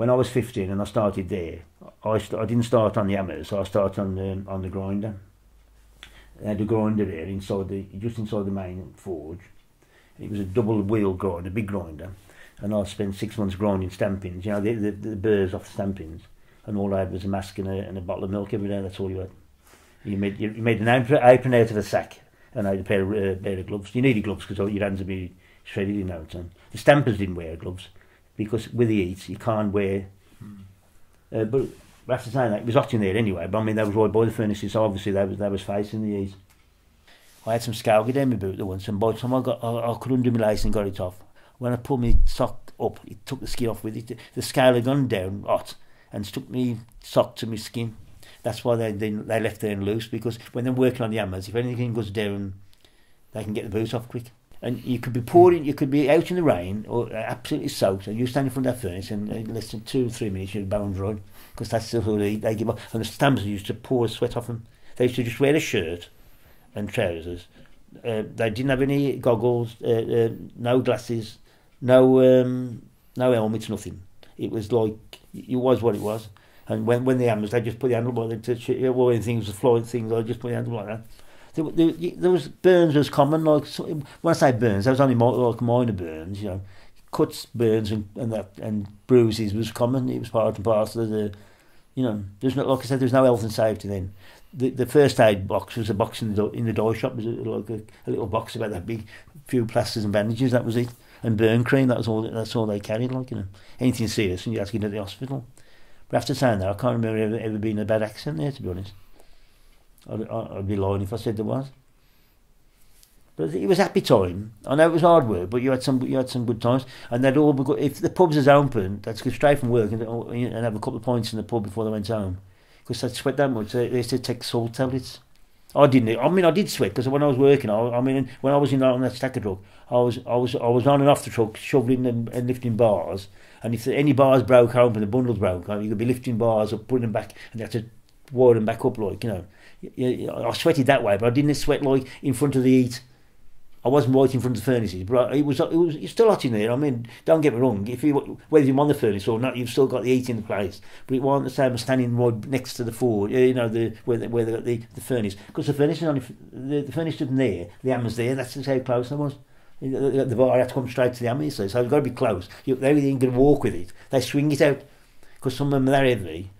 when I was 15 and I started there, I didn't start on the hammers, so I started on the grinder. They had a grinder there just inside the main forge. It was a double wheel grinder, a big grinder, and I spent 6 months grinding stampings. You know, the burrs off the stampings, and all I had was a mask and a bottle of milk every day. That's all you had. You made an apron out of a sack, and I had a pair of gloves. You needed gloves because your hands would be shredded in no time. The stampers didn't wear gloves because with the heat you can't wear. But after saying that, it was hot in there anyway. But I mean, that was right by the furnaces, so obviously they was facing the heat. I had some scalgy down my boot there once, and by the time I could undo my lace and got it off, when I pulled my sock up, it took the skin off with it. The scale had gone down hot and stuck me sock to my skin. That's why they left there and loose, because when they're working on the hammers, if anything goes down, they can get the boot off quick. And you could be pouring, you could be out in the rain or absolutely soaked, and you stand in front of that furnace, and in less than 2 or 3 minutes you're bone dry, because that's the whole they give up. And the stampers used to pour sweat off them. They used to just wear a shirt and trousers. They didn't have any goggles, no glasses, no helmets, nothing. It was like, it was what it was. And when the hammers, they just put the handle by the when things were flying things, they just put the handle like that. There was burns was common. Like when I say burns, there was only like minor burns. You know, cuts, burns, and bruises was common. It was part and parcel of the. You know, there's not, like I said, there's no health and safety then. The first aid box was a box in the dye shop. It was like a little box about that big, few plasters and bandages. That was it, and burn cream. That's all they carried. Like, you know, anything serious, and you had to get to the hospital. But after saying that, I can't remember ever being a bad accident there, to be honest. I'd be lying if I said there was. But it was a happy time. I know it was hard work, but you had some good times. And they'd all be good. If the pubs was open, they'd go straight from work and have a couple of pints in the pub before they went home, because they'd sweat that much. They used to take salt tablets. I didn't. I mean, I did sweat because when I was working, I mean, when I was on that stacker truck, I was on and off the truck, shoveling and lifting bars. And if any bars broke open, the bundles broke, you could be lifting bars up, putting them back, and you had to wire them back up, like, you know. I sweated that way, but I didn't sweat like in front of the heat. I wasn't right in front of the furnaces, but it's still hot in there. I mean, don't get me wrong. Whether you're on the furnace or not, you've still got the heat in the place. But it wasn't the same as standing right next to the forge, you know, where they got the furnace, because the furnace is only the furnace isn't there. The hammer's there. That's just how close I was. The bar had to come straight to the hammer, so it's got to be close. They ain't going to walk with it. They swing it out, because some of them are that heavy.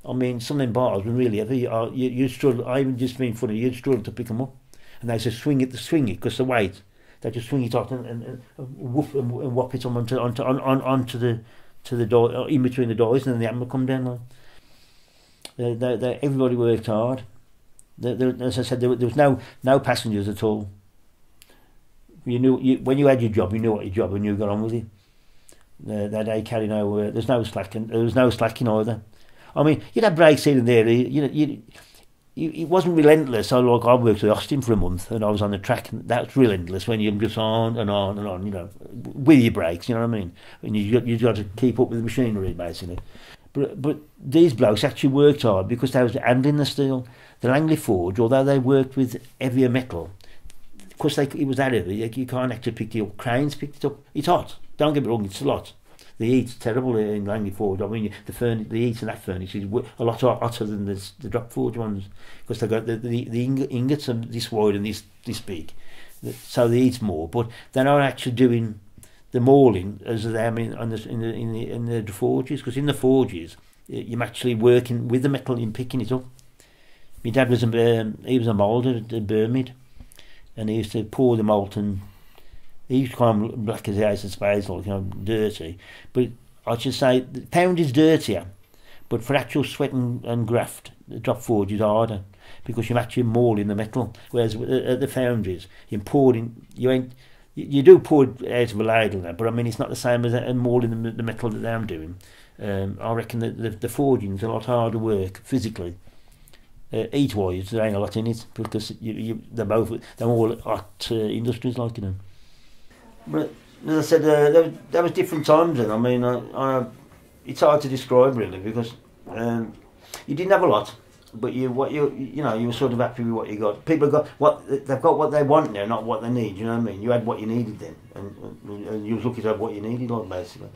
I mean, some of them bars were really heavy. You struggle. I even just being funny. You'd struggle to pick them up, and they say swing it, because the weight. They just swing it off and whoop and whop it onto the door, in between the doors, and then the hammer come down. Everybody worked hard. As I said, there was no passengers at all. You knew when you had your job, you knew what your job, and you got on with it. They carry no. There's no slacking. There was no slacking either. I mean, you'd have breaks here and there. It wasn't relentless. I worked at Austin for a month, and I was on the track, and that's relentless when you're just on and on and on. You know, with your breaks. You know what I mean? And you got to keep up with the machinery, basically. But these blokes actually worked hard because they was handling the steel. The Langley Forge, although they worked with heavier metal, because it was that heavy, you can't actually pick it up. Cranes picked it up. It's hot. Don't get me wrong, it's a lot. The heat's terrible in Langley Forge. I mean, the heat in that furnace is a lot hotter than the drop forge ones, because they've got the ingots are this wide and this big, so the heat's more. But they're not actually doing the mauling as they are in the forges, because in the forges you're actually working with the metal and picking it up. My dad was he was a moulder at Birmingham, and he used to pour the molten. He used to come black as the ace of spades, like, you know, dirty. But I should say the pound is dirtier, but for actual sweat and graft, the drop forge is harder, because you're actually mauling the metal. Whereas at the foundries, you're pouring. You do pour it out of a ladle now, but I mean, it's not the same as mauling the metal that I'm doing. I reckon that the forging's a lot harder work physically. Heat-wise, there ain't a lot in it, because they're all hot industries, like, you know. But as I said, there was different times then. I mean, it's hard to describe really, because you didn't have a lot, but you were sort of happy with what you got. People got they've got what they want now, not what they need. You know what I mean? You had what you needed then, and you was lucky to have what you needed, like, basically.